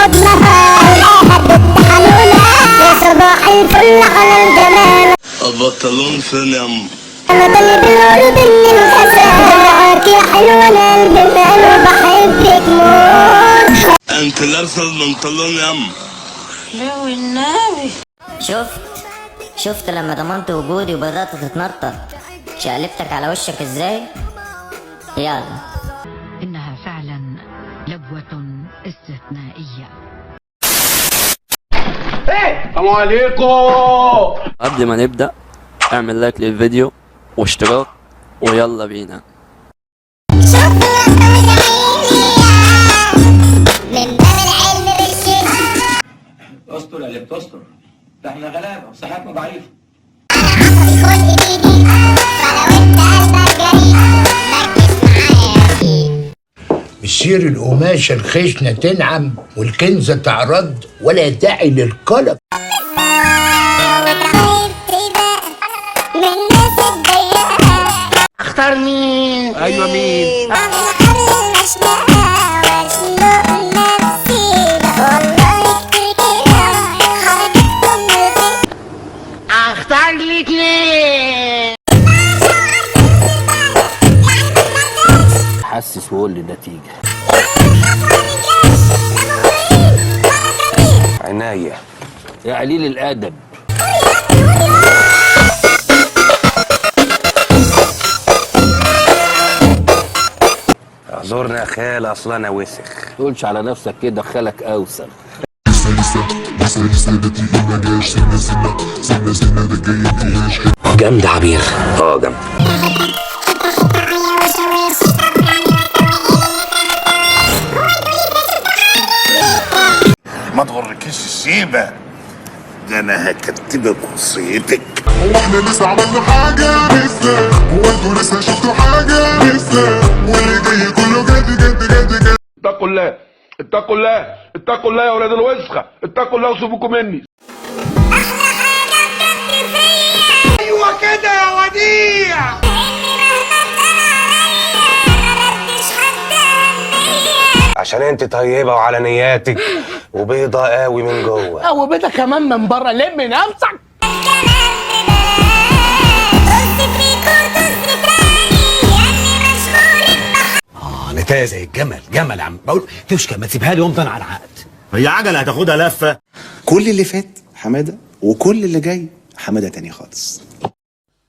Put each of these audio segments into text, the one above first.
حضنها ولاها بالتحنونة يا صباح الفل على الجمال. البطلون فين يا ام؟ انا ضل بالورد اللي انكسر معاك يا حلوة الجمال وبحبك موت. انت لابسه البنطلون يا ام؟ لا والنبي. شفت لما ضمنت وجودي وبدأت تتنطط شقلبتك على وشك ازاي؟ يلا. إنها فعلا لبوة استثنائية. السلام عليكم. قبل ما نبدأ اعمل لايك للفيديو واشتراك ويلا بينا. استر يا اللي بتستر، ده احنا غلابه وصحتنا ضعيفه. مسير القماشة الخشنة تنعم والكنزة تعرض ولا داعي للقلق. اختار مين؟ ايوه مين؟ اختار لك مين؟ حسس وقول لي النتيجه. عناية يا قليل الادب. اعذرني يا خال، اصل انا وسخ. تقولش على نفسك كده، خالك اوسخ. جامد عبير. جامد. ما تغركيش السيبة، ده انا هكتبك وصيتك. هو احنا لسه عملنا حاجة لسه؟ هو انتوا لسه شفتوا حاجة لسه؟ واللي جاي كله جد جد جد جد. اتقوا الله اتقوا الله اتقوا الله يا ولاد الوسخه، اتقوا الله وسيبوكم مني. ايوه كده يا وديع. عشان انت طيبه وعلى نياتك وبيضه قوي من جوه وبيضه كمان من بره. لم نفسك. نتاية زي الجمل. جمل يا عم بقول تشكى ما تسيبها لي وامضي على العقد. هي عجلة هتاخدها لفة. كل اللي فات حماده وكل اللي جاي حماده تاني خالص.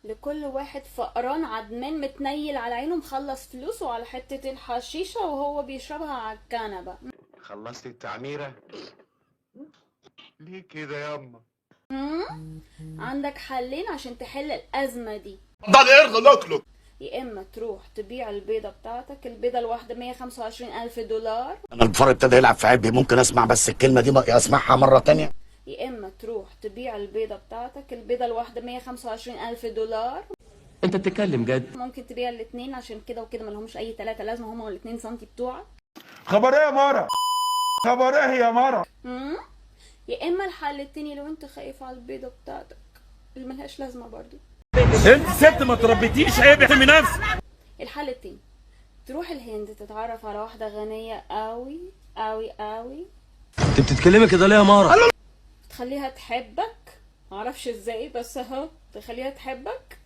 لكل واحد فقران عدمان متنيل على عينه مخلص فلوسه على حتة الحشيشة وهو بيشربها على الكنبة. خلصت التعميره؟ ليه كده ياما؟ عندك حلين عشان تحل الأزمة دي. ده القرد لوكلوك. يا إما تروح تبيع البيضة بتاعتك، البيضة الواحدة 125,000 دولار. انا الفار ابتدى يلعب في عبي، ممكن اسمع بس الكلمة دي اسمعها مرة تانية. يا إما تروح تبيع البيضة بتاعتك، البيضة الواحدة 125,000 دولار. انت بتتكلم جد؟ ممكن تبيع الاتنين عشان كده وكده ملهمش أي تلاتة لازمة، هما الاتنين سنتي بتوعك. خبر ايه يا مره؟ خبر ايه يا مره؟ يا إما الحل التاني لو أنت خايف على البيضة بتاعتك اللي ملهاش لازمة برضو. انت ست ما تربيتيش، عيب احترمي نفسك. الحل التاني تروح الهند تتعرف على واحدة غنية قوي قوي قوي. انت بتتكلمي كده ليه يا مارا؟ تخليها تحبك، معرفش ازاي بس اهو تخليها تحبك.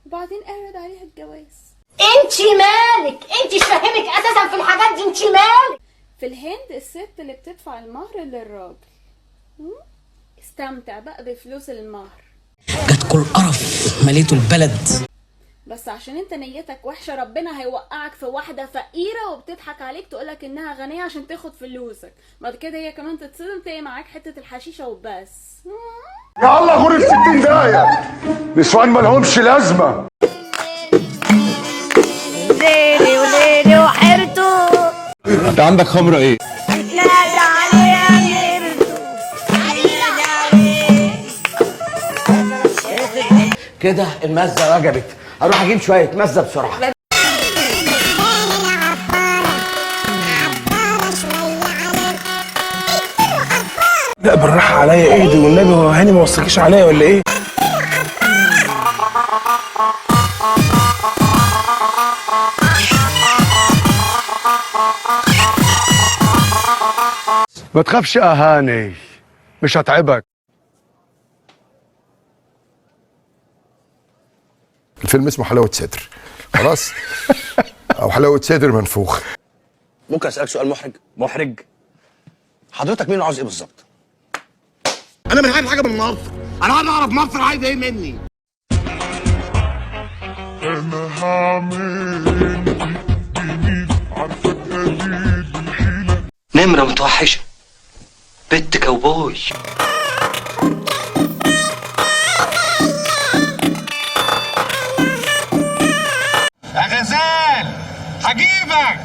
وبعدين اعرض عليها الجواز. انتي مالك؟ انتي مش فاهمك اساسا في الحاجات دي. انتي مالك؟ في الهند الست اللي بتدفع المهر للراجل. استمتع بقى بفلوس المهر. جاتكوا القرف مليتوا البلد. بس عشان انت نيتك وحشة ربنا هيوقعك في واحدة فقيرة وبتضحك عليك تقولك انها غنية عشان تاخد فلوسك، بعد كده هي كمان تتصدم تلاقي معاك حتة الحشيشة وبس. يا الله غور في 60 دقايق. نسوان مالهمش لازمة. ليلي وليلي وحيرته. انت عندك خمرة ايه؟ كده المزة وجبت. اروح اجيب شوية مزة بسرعة. لا بالراحة عليا، اهدي والنبي. هو هاني ما وصلكيش عليا ولا ايه؟ ما تخافش اهاني، مش هتعبك. الفيلم اسمه حلاوه صدر، خلاص. او حلاوه صدر منفوخ. ممكن اسالك سؤال محرج؟ حضرتك مين عاوز ايه بالظبط؟ انا مش عايز حاجه من مصر، انا عايز اعرف مصر عايزه ايه مني. انا هعمل جميل عارفك قليل بالحيله. نمره متوحشه، بنت كاوبوي. يا غزال هجيبك.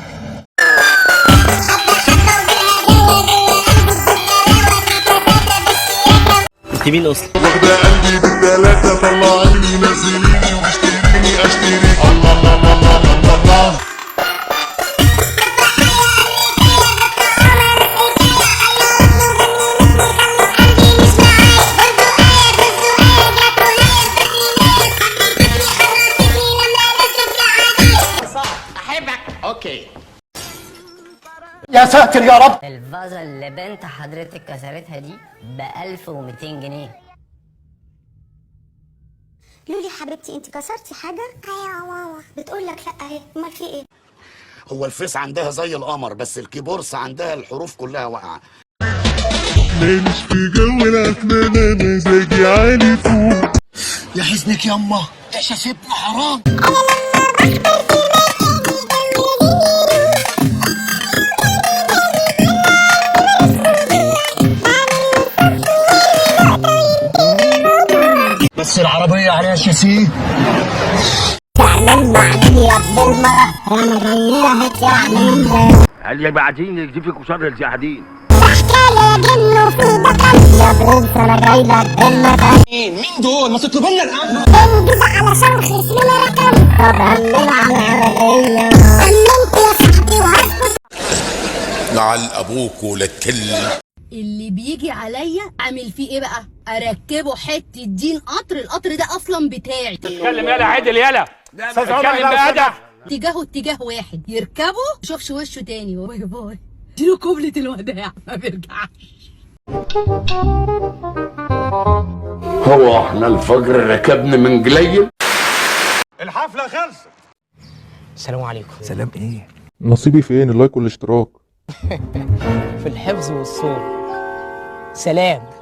انت مين اصلا؟ واخده قلبي بالثلاثه طلعيني نزليني واشتريني اشتريك. الله الله الله الله الله. اوكي. يا ساتر يا رب. الفازة اللي بنت حضرتك كسرتها دي ب1200 جنيه. لولي حبيبتي انت كسرتي حاجه؟ ايوه يا ماما. بتقول لك لا اهي، امال في ايه؟ هو الفيس عندها زي القمر بس الكيبورس عندها الحروف كلها واقعه. ماليش في جو العكنانه، انا مزاجي عالي فوق. يا حزنك يما يا شاشبنا حرام. بس العربية عليها شاسيه. تعمل معلم يا ابن المرأة، انا غيرها تعمل. هل يبعدين يكتفك شر الجاحدين. حكاية جن وفي بطل يا برنس، انا جاي لك بالمثل. مين دول؟ ما تطلبوا لنا الامن. انجز علشان خصمنا رقم. طب همنا على العربية، امنت يا صاحبي وهسكت. لعل ابوك وللكل. اللي بيجي عليا اعمل فيه ايه بقى؟ اركبه حته دين قطر، القطر ده اصلا بتاعي. اتكلم يالا عدل يالا. اتكلم بأدب. اتجاه واحد، يركبه مشوفش وشه تاني. باي باي. اديله قبلة الوداع ما بيرجعش. هو احنا الفجر ركبنا من قليل. الحفله خلصت. السلام عليكم. سلام ايه؟ نصيبي فين؟ اللايك والاشتراك. في الحفظ والصوم. سلام.